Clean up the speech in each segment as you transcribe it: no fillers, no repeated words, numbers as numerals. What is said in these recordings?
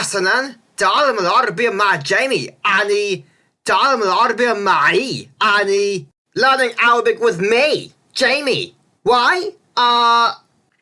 حسناً، تعلم العربية مع جيمي. تعلم العربية معي. learning Arabic with me, Jamie. Why?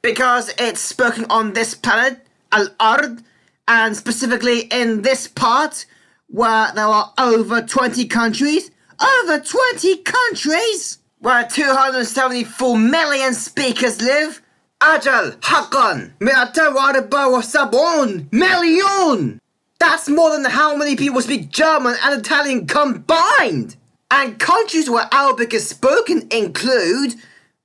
Because it's spoken on this planet, Al-Ard, and specifically in this part where there are over 20 countries. Over 20 countries! Where 274 million speakers live. أجل حقا 274 مليون! That's more than how many people speak German and Italian combined! And countries where Arabic is spoken include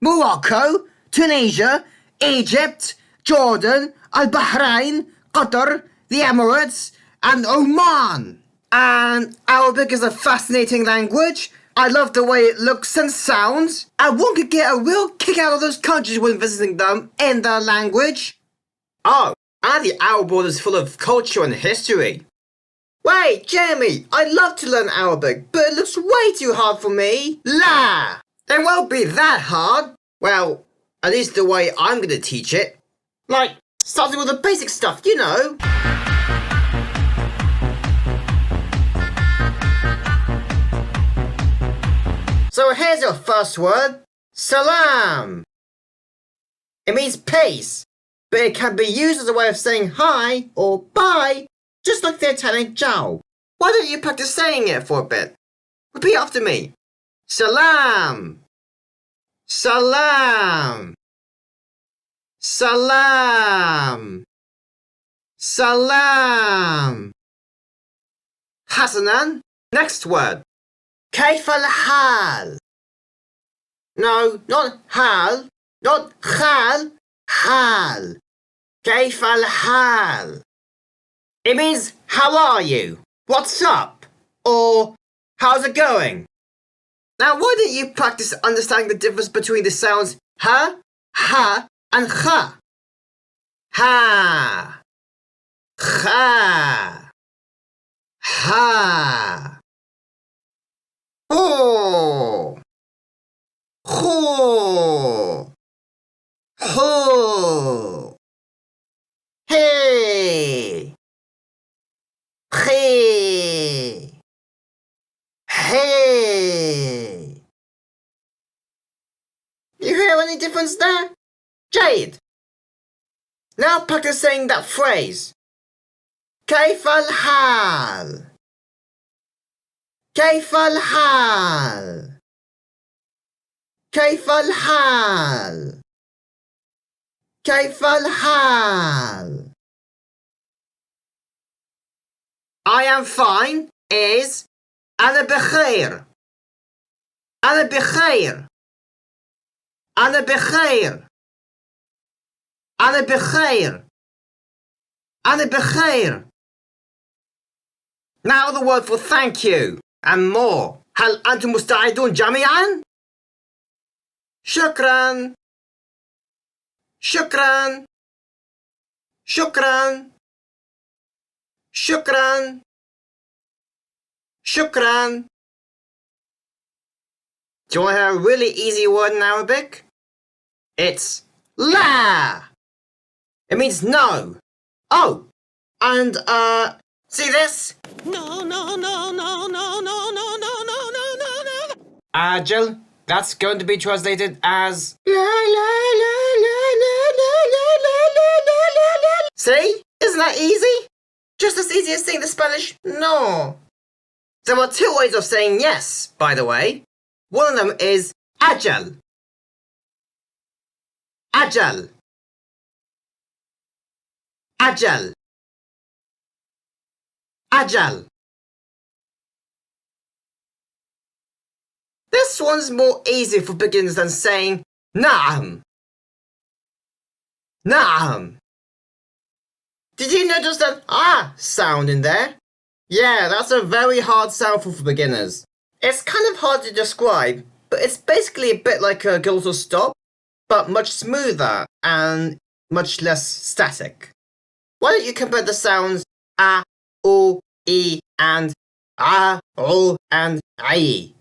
Morocco, Tunisia, Egypt, Jordan, Al-Bahrain, Qatar, the Emirates, and Oman. And Arabic is a fascinating language. I love the way it looks and sounds. And one could get a real kick out of those countries when visiting them in their language. Oh, and the Arab world is full of culture and history. Wait, Jamie, I'd love to learn Arabic, but it looks way too hard for me. La! It won't be that hard. Well, at least the way I'm gonna teach it. Like, starting with the basic stuff, you know. So here's your first word, salam. It means peace, but it can be used as a way of saying hi or bye, just like the Italian ciao. Why don't you practice saying it for a bit? Repeat after me. Salam. Salam. Salam. Salam. Hasanan. Next word. كيف الحال? No, not hal, not khal, hal. كيف الحال? It means, how are you? What's up? Or, how's it going? Now, why don't you practice understanding the difference between the sounds ha, and kha? Ha, kha, ha. Ho, ho, ho, hey, hey, hey. You hear any difference there? Jade. Now practice saying that phrase. كيف الحال? كيف الحال؟ كيف الحال؟ كيف الحال؟ I am fine is أنا بخير. أنا بخير. أنا بخير. أنا بخير. أنا بخير. Now the word for thank you. And more. هل أنتم مستعدون جميعا؟ شكرا. شكرا. شكرا. شكرا. شكرا. Do you want to hear a really easy word in Arabic? It's la. It means no. Oh, and see this? No, no, no, no, no, no, no, no, no, no, no, no. Jill, that's going to be translated as La la la la la la la la la la la. See? Isn't that easy? Just as easy as saying the Spanish no. There are two ways of saying yes, by the way. One of them is ajal. Ajal. Ajal. Ajal. This one's more easy for beginners than saying na'am. Na'am. Did you notice that ah sound in there? Yeah, that's a very hard sound for beginners. It's kind of hard to describe, but it's basically a bit like a glottal stop, but much smoother and much less static. Why don't you compare the sounds a, o, e, and a, o, and I?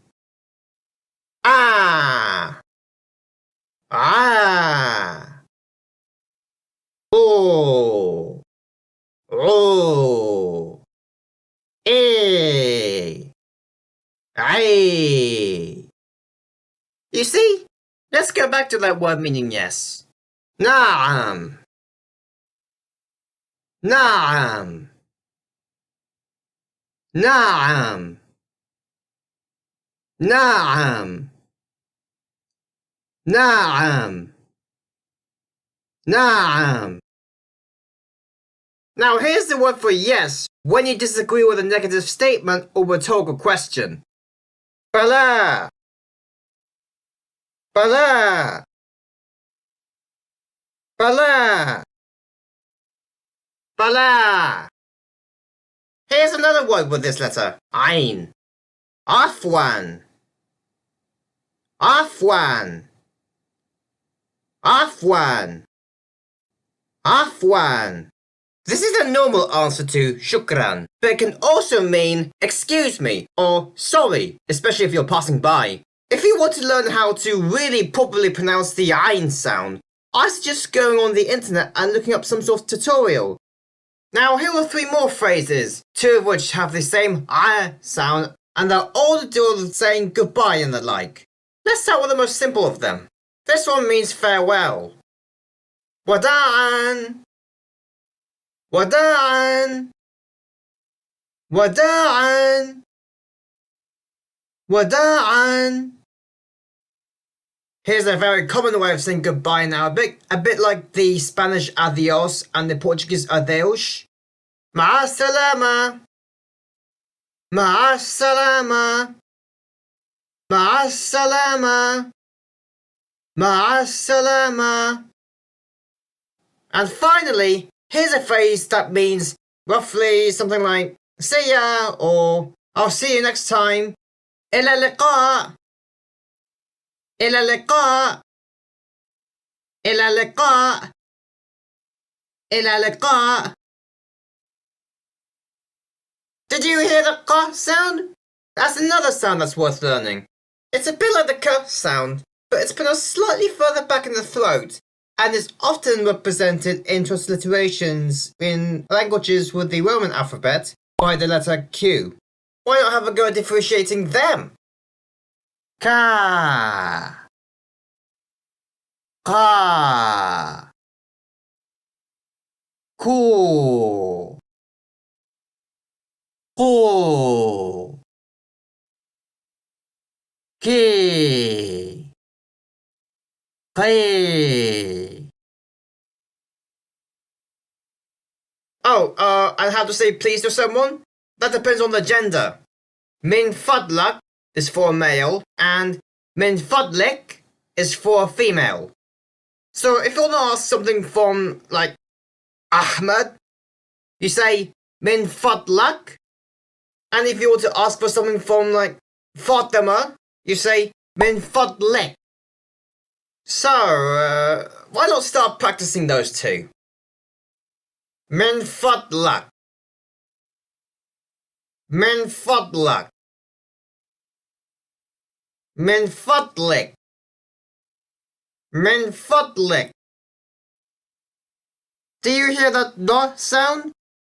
Ah, ah, oh, عو إي عي. You see? Let's go back to that word meaning yes. نعم نعم نعم نعم نعم نعم. Now here's the word for yes when you disagree with a negative statement or rhetorical question. بلى بلى بلى بلى. Here's another word with this letter. عين. عفواً عفواً عفواً عفواً. This is a normal answer to shukran, but it can also mean excuse me or sorry, especially if you're passing by. If you want to learn how to really properly pronounce the ayn sound, I suggest going on the internet and looking up some sort of tutorial. Now here are 3 more phrases, 2 of which have the same I sound and they're all to do with saying goodbye and the like. Let's start with the most simple of them. This one means farewell. وداعاً وداعاً وداعاً وداعاً. Here's a very common way of saying goodbye now, a bit like the Spanish adios and the Portuguese adeus. مع السلامة مع السلامة مع السلامة مع السلامة. And finally, here's a phrase that means roughly something like see ya or I'll see you next time. إلى اللقاء إلى اللقاء إلى اللقاء إلى اللقاء. Did you hear the qa sound? That's another sound that's worth learning. It's a bit like the k sound, but it's pronounced slightly further back in the throat and is often represented in transliterations in languages with the Roman alphabet by the letter Q. Why not have a go at differentiating them? Ka, ka, ku, ku, ki, ki. Oh, and how to say please to someone? That depends on the gender. Min fadlak is for a male, and min fadlik is for a female. So if you want to ask something from, like, Ahmed, you say min fadlak. And if you want to ask for something from, like, Fatima, you say min fadlik. So, why not start practicing those two? Min fadlak. من فضلك من فضلك من فضلك. Do you hear that D sound?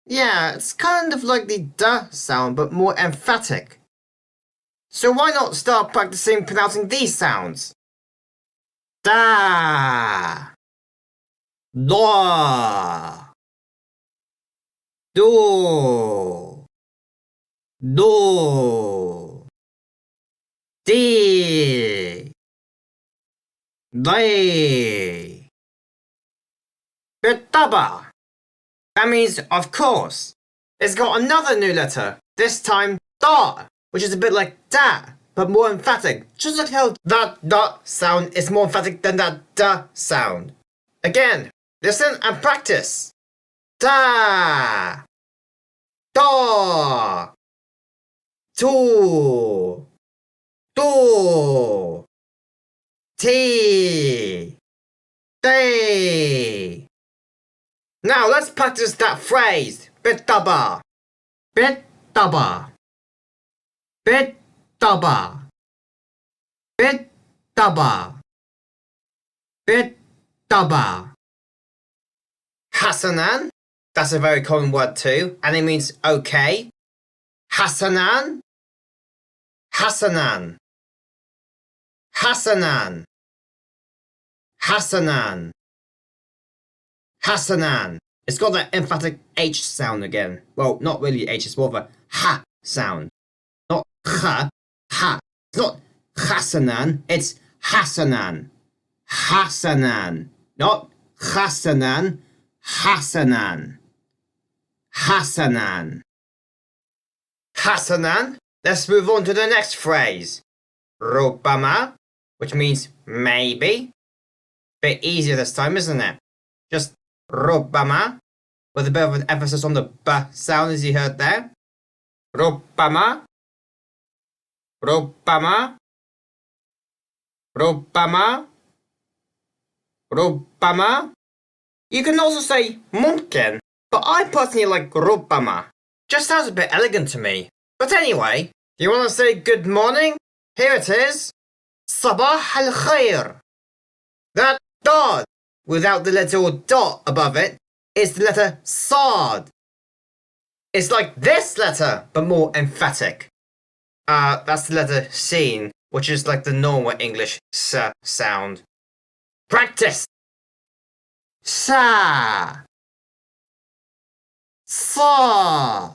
Yeah, it's kind of like the D sound but more emphatic. So why not start practicing pronouncing these sounds? Da, da, do, do, di, di. بالطبع. That means of course. It's got another new letter, this time da, which is a bit like da, but more emphatic. Just like how that da sound is more emphatic than that da sound. Again, listen and practice. Da, da, tu, tu, ti, day. Now let's practice that phrase. بالطبع بالطبع بالطبع بالطبع بالطبع. حسناً That's a very common word too, and it means okay. Hasanan. Hasanan. Hasanan. Hasanan. Hasanan. It's got that emphatic H sound again. Well, not really H, it's more of a ha sound. Not ha, ha. It's not Hasanan, it's Hasanan. Hasanan. Not Hasanan, Hasanan. Hasanan. Hasanan. Let's move on to the next phrase. Rubbama, which means maybe. Bit easier this time, isn't it? Just rubbama, with a bit of an emphasis on the b sound as you heard there. Rubbama. Rubbama. Rubbama. Rubbama. You can also say mumkin, but I personally like rubbama. Just sounds a bit elegant to me. But anyway, do you want to say good morning? Here it is. Sabah al khair. That dot without the little dot above it is the letter sad. It's like this letter, but more emphatic. That's the letter sin, which is like the normal English s sound. Practice. Sa. Sa.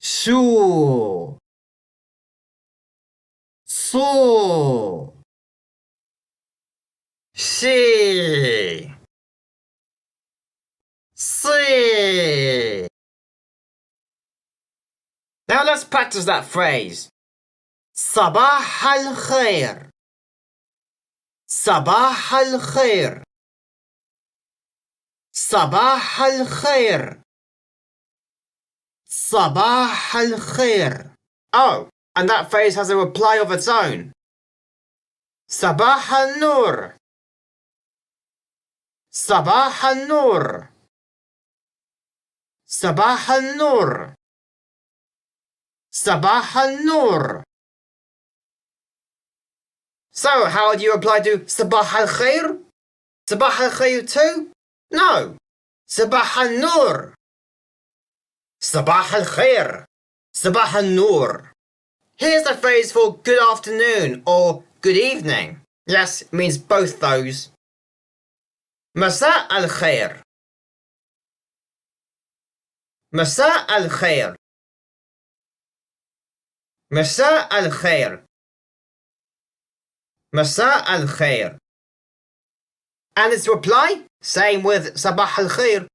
Su. So. She. See. Now let's practice that phrase. Sabah al khair. Sabah al khair. Sabah al khair. Sabah al khair. Oh, and that phrase has a reply of its own. Sabah al nur. Sabah al nur. Sabah al nur. Sabah al nur. So, how do you apply to Sabah al khair? Sabah al khair too? No. Sabah al nur. Sabah al khair. Sabah al nur. Here's the phrase for good afternoon or good evening. Yes, it means both those. Masa al khair. Masa al khair. Masa al khair. Masa al khair. And its reply, same with Sabah al khair.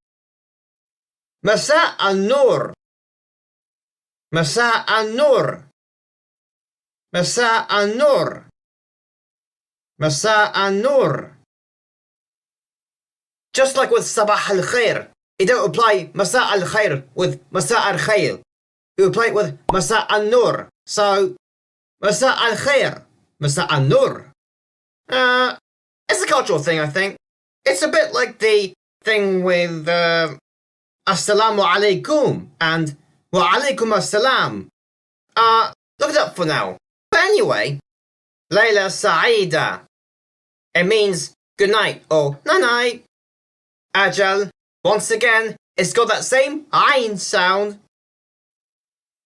Masa al nur. Masa al nur. Masa al nur. Masa al nur. Just like with Sabah al khair, you don't apply Masa al khair with Masa al khair. You apply it with Masa al nur. So, Masa al khair. Masa al nur. It's a cultural thing, I think. It's a bit like the thing with Assalamu alaikum and Wa alaikum assalam. Look it up for now. But anyway, Layla Sa'ida. It means good night or night night. Ajal, once again, it's got that same Ain sound.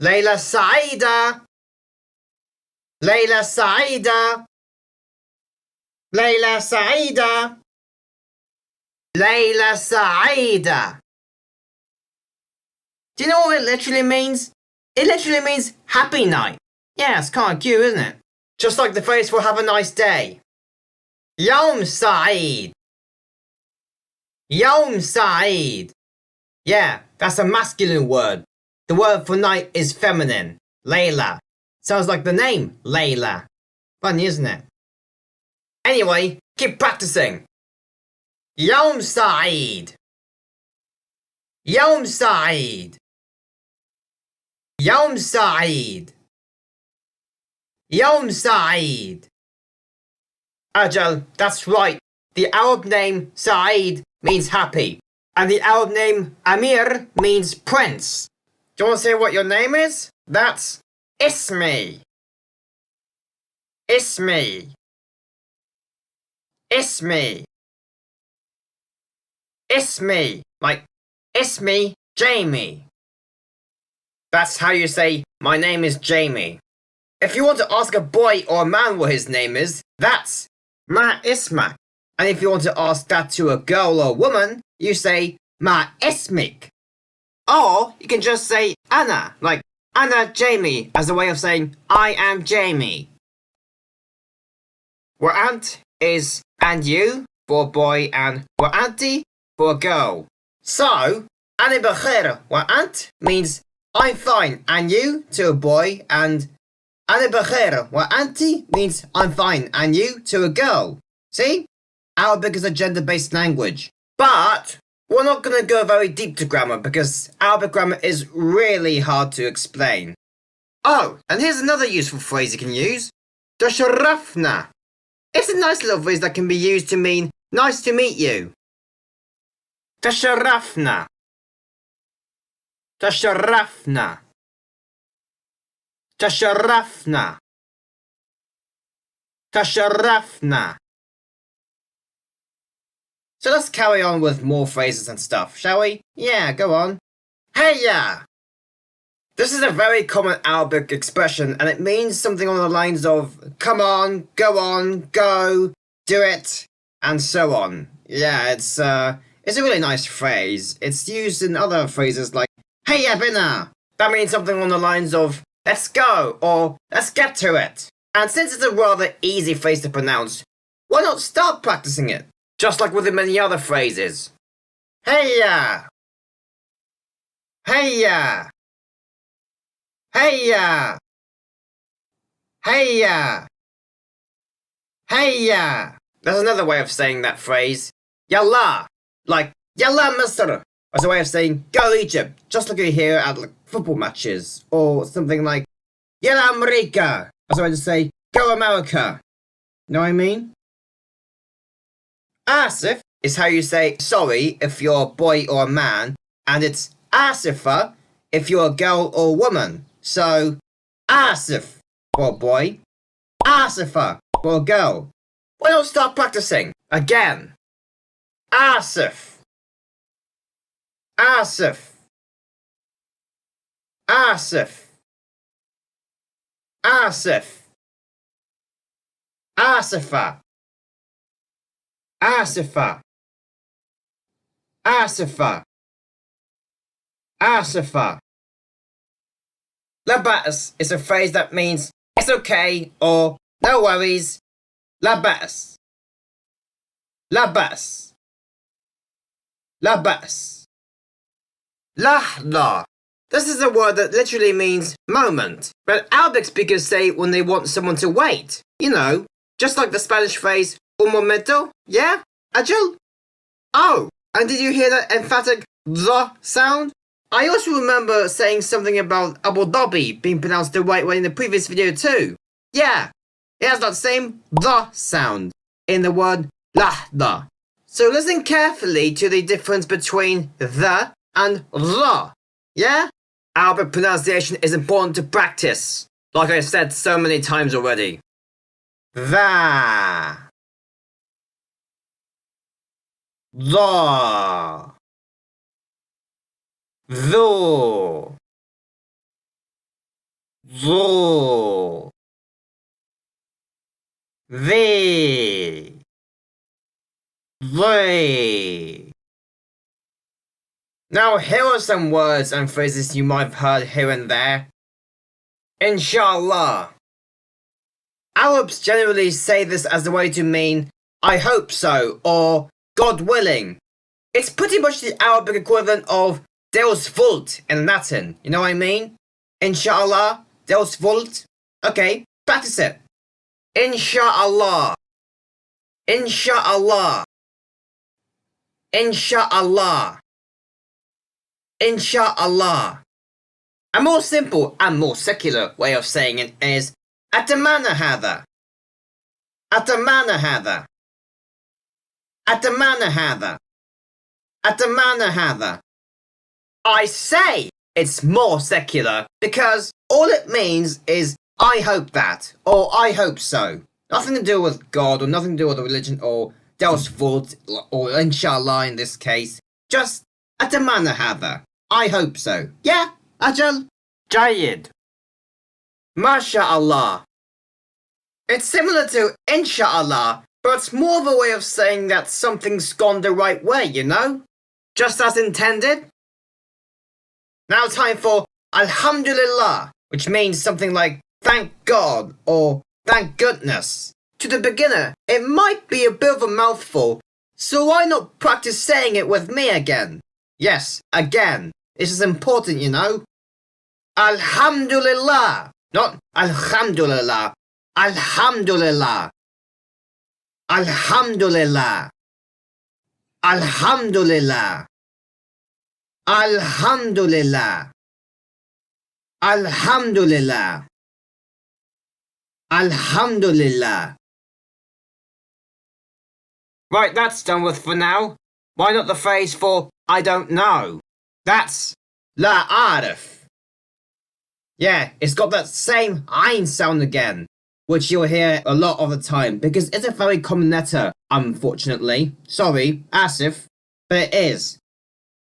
Layla Sa'ida. Layla Sa'ida. Layla Sa'ida. Layla Sa'ida. Do you know what it literally means? It literally means happy night. Yeah, it's kind of cute, isn't it? Just like the phrase for have a nice day. Yawm Sa'id. Yawm Sa'id. Yeah, that's a masculine word. The word for night is feminine. Layla. Sounds like the name, Layla. Funny, isn't it? Anyway, keep practicing. Yawm Sa'id. Yawm Sa'id. Yawm Sa'id. Yawm Sa'id. Ajal, that's right. The Arab name Sa'id means happy. And the Arab name Amir means prince. Do you want to say what your name is? That's Ismi. Ismi. Ismi. Ismi, like Ismi Jamie. That's how you say, my name is Jamie. If you want to ask a boy or a man what his name is, that's Ma Ismak. And if you want to ask that to a girl or a woman, you say Ma Ismik. Or you can just say Anna, like Anna Jamie, as a way of saying I am Jamie. Wa'ant is and you for a boy and wa'anti for a girl. So, Ani bakheer wa'ant means I'm fine and you to a boy, and Ani bakheer wa'anti means I'm fine and you to a girl. See? Arabic is a gender-based language. But we're not going to go very deep to grammar because Arabic grammar is really hard to explain. Oh, and here's another useful phrase you can use. Tasharrafna. It's a nice little phrase that can be used to mean nice to meet you. Tasharrafna. Tasharrafna. Tasharrafna. Tasharrafna. So let's carry on with more phrases and stuff, shall we? Yeah, go on. Heya! This is a very common Arabic expression and it means something on the lines of come on, go, do it, and so on. Yeah, it's a really nice phrase. It's used in other phrases like Heya bina! That means something on the lines of let's go or let's get to it. And since it's a rather easy phrase to pronounce, why not start practicing it? Just like with many other phrases. Heya! Heya! Heya! Heya! Heya! There's another way of saying that phrase. Yalla! Like, Yalla Misr! As a way of saying, go Egypt! Just like you hear at like, football matches. Or something like, Yalla America! As a way to say, go America! Know what I mean? Asif is how you say sorry if you're a boy or a man, and it's asifa if you're a girl or a woman. So, asif for a boy, asifa for a girl. Why not start practicing? Again. Asif. Asif. Asif. Asif. Asifa. Asifa. Asifa. Asifa. La ba's is a phrase that means it's okay or no worries. La ba's. La ba's. La ba's. Lahda. This is a word that literally means moment, but Arabic speakers say when they want someone to wait. You know, just like the Spanish phrase un momento, yeah? Ajil? Oh, and did you hear that emphatic the sound? I also remember saying something about Abu Dhabi being pronounced the right way in the previous video too. Yeah, it has that same the sound in the word lahda. So listen carefully to the difference between the and the. Yeah? Arabic pronunciation is important to practice, like I said so many times already. The. The. Dho. Dho. They. They. Now here are some words and phrases you might have heard here and there. Inshallah. Arabs generally say this as a way to mean I hope so or God willing. It's pretty much the Arabic equivalent of Deus vult in Latin, you know what I mean? Inshallah, Deus vult. Okay, practice it. Inshallah. Inshallah. Inshallah. Inshallah. A more simple and more secular way of saying it is Atamana hadha. Atamana hadha. Atamana hadha. Atamana hadha. I say it's more secular because all it means is I hope that or I hope so. Nothing to do with God or nothing to do with religion or doubtful, or inshallah in this case. Just أتمنى هذا. I hope so. Yeah, أجل. جيد. MashaAllah. It's similar to inshallah, but it's more of a way of saying that something's gone the right way, you know? Just as intended. Now time for Alhamdulillah, which means something like thank God or thank goodness. To the beginner, it might be a bit of a mouthful, so why not practice saying it with me again? Yes, again. This is important, you know? Alhamdulillah. Not Alhamdulillah. Alhamdulillah. Alhamdulillah. Alhamdulillah. Alhamdulillah. Alhamdulillah. Alhamdulillah. Right, that's done with for now. Why not the phrase for I don't know? That's La Arif. Yeah, it's got that same Ain sound again, which you'll hear a lot of the time because it's a very common letter, unfortunately. Sorry, Asif, but it is.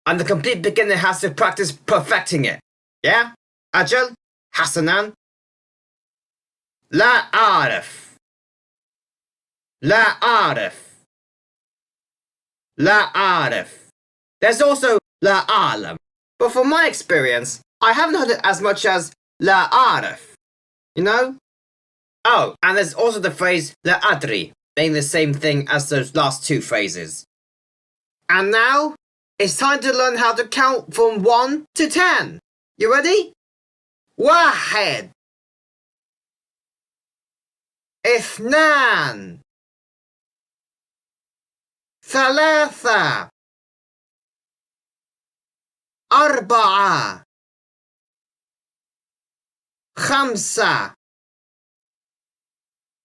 And the complete beginner has to practice perfecting it. Yeah? Ajal, Hasanan. La Arif. La Arif. La Arif. There's also La Alam, but from my experience, I haven't heard it as much as La Arif. You know? Oh, and there's also the phrase La Adri, being the same thing as those last two phrases. And now, it's time to learn how to count from 1 to 10. You ready? واحد اثنان ثلاثة أربعة خمسة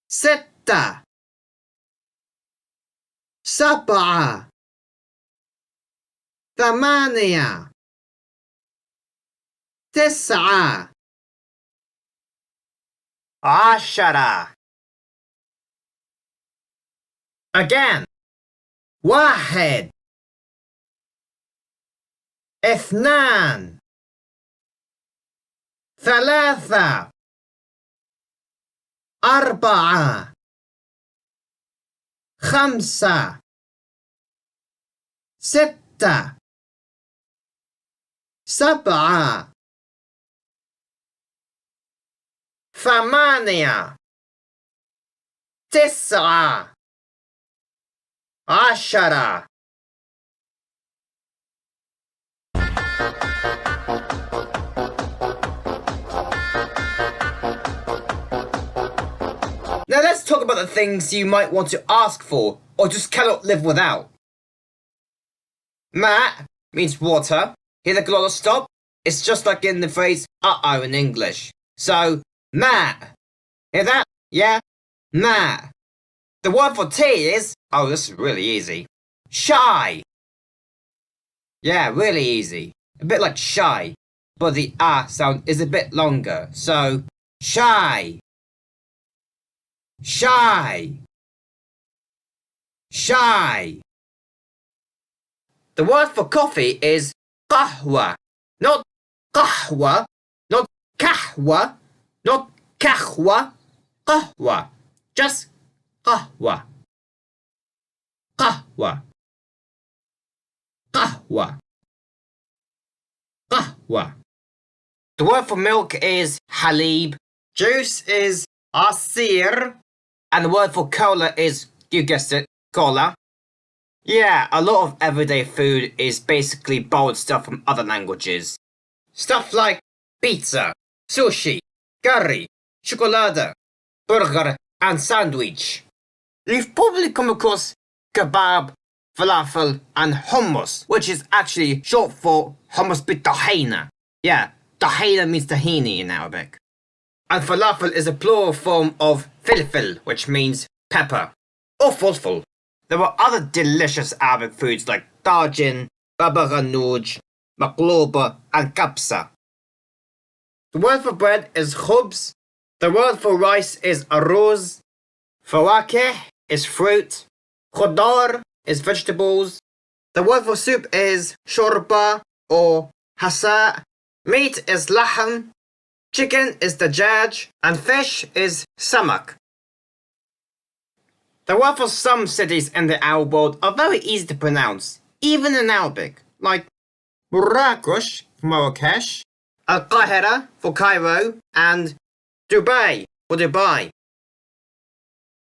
ستة سبعة ثمانية تسعة عشرة. Again. واحد اثنان ثلاثة أربعة خمسة ستة سبعة ثمانية تسعة عشرة. Now let's talk about the things you might want to ask for or just cannot live without. Ma means water. Hear the glottal stop? It's just like in the phrase uh-oh in English. So, ma. Hear that? Yeah? Ma. The word for tea is, oh, this is really easy. Shy. Yeah, really easy. A bit like shy, but the ah sound is a bit longer. So, shy. Shy. Shy. The word for coffee is قهوة. Not قهوة, not kahwa, not kahwa, قهوة. Just قهوة. قهوة. قهوة. قهوة. The word for milk is حليب. Juice is عصير. And the word for cola is, you guessed it, cola. Yeah, a lot of everyday food is basically borrowed stuff from other languages. Stuff like pizza, sushi, curry, chocolate, burger, and sandwich. You've probably come across kebab, falafel, and hummus, which is actually short for hummus bit-tahina. Yeah, tahina means tahini in Arabic. And falafel is a plural form of filfil, which means pepper, or fulful. There are other delicious Arabic foods like tajin, baba ghanouj, maqlouba, and kabsa. The word for bread is khubz. The word for rice is arroz. Fawakeh is fruit. خضار is vegetables. The word for soup is شوربة or hasa. Meat is لحم. Chicken is دجاج. And fish is سمك. The word for some cities in the Arab world are very easy to pronounce, even in Arabic, like Marrakesh for Marrakesh, Al-Qahira for Cairo, and Dubai for Dubai.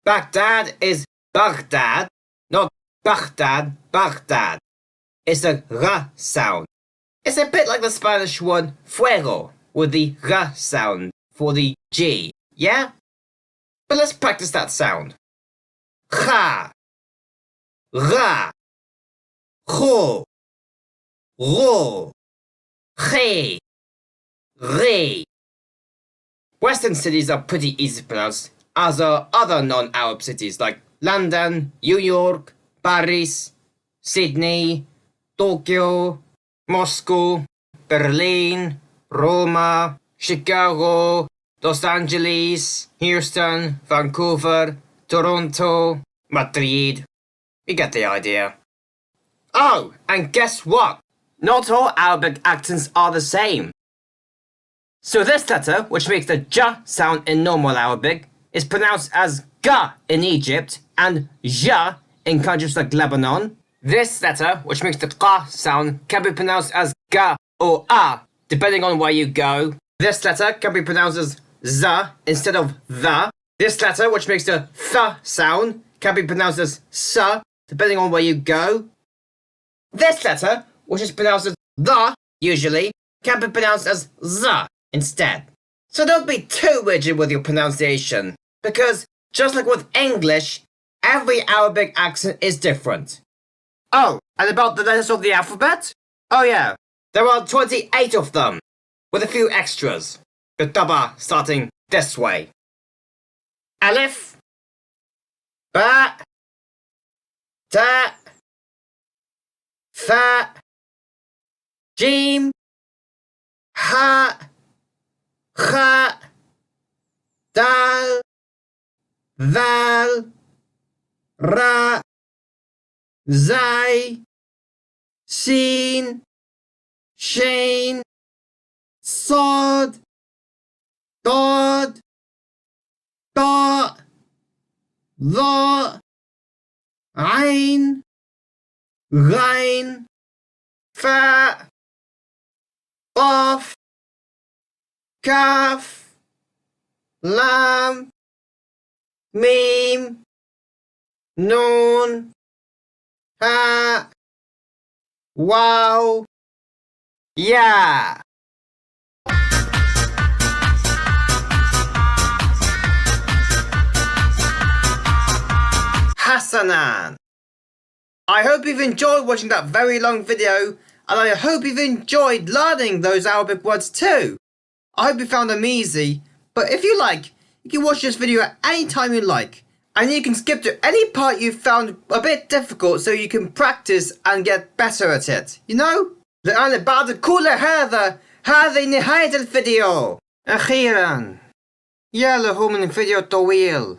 Baghdad is Baghdad, not Baghdad, Baghdad. It's a R sound. It's a bit like the Spanish word fuego, with the R sound for the G, yeah? But let's practice that sound. Kha, Ra, Kho, Ro, Khe, Re. Western cities are pretty easy to pronounce, as are other non-Arab cities like London, New York, Paris, Sydney, Tokyo, Moscow, Berlin, Roma, Chicago, Los Angeles, Houston, Vancouver, Toronto, Madrid. You get the idea. Oh, and guess what? Not all Arabic accents are the same. So this letter, which makes the J sound in normal Arabic, is pronounced as Ga in Egypt and Ja in countries like Lebanon. This letter, which makes the Qa sound, can be pronounced as Ga or A, depending on where you go. This letter can be pronounced as Z instead of the. This letter, which makes the Th sound, can be pronounced as S, depending on where you go. This letter, which is pronounced as the, usually, can be pronounced as Z instead. So don't be too rigid with your pronunciation, because just like with English, every Arabic accent is different. Oh, and about the letters of the alphabet? Oh yeah, there are 28 of them, with a few extras. The Taba starting this way. Alif, Ba, Ta, Tha, Jim, Ha, Kha, Dal, Val, Ra, Zai, Sin, Shin, Sod, Dod, Da, Dha, Ain, Ghain, Fa, Qaf, Kaf, Lam, Mim, Nun, Ha, Wow, Ya. Hasanan. I hope you've enjoyed watching that very long video, and I hope you've enjoyed learning those Arabic words too. I hope you found them easy, but if you like, you can watch this video at any time you like, and you can skip to any part you found a bit difficult so you can practice and get better at it, you know? لأن بعد كل هذا هذه نهاية الفيديو. أخيرا يا له من فيديو طويل.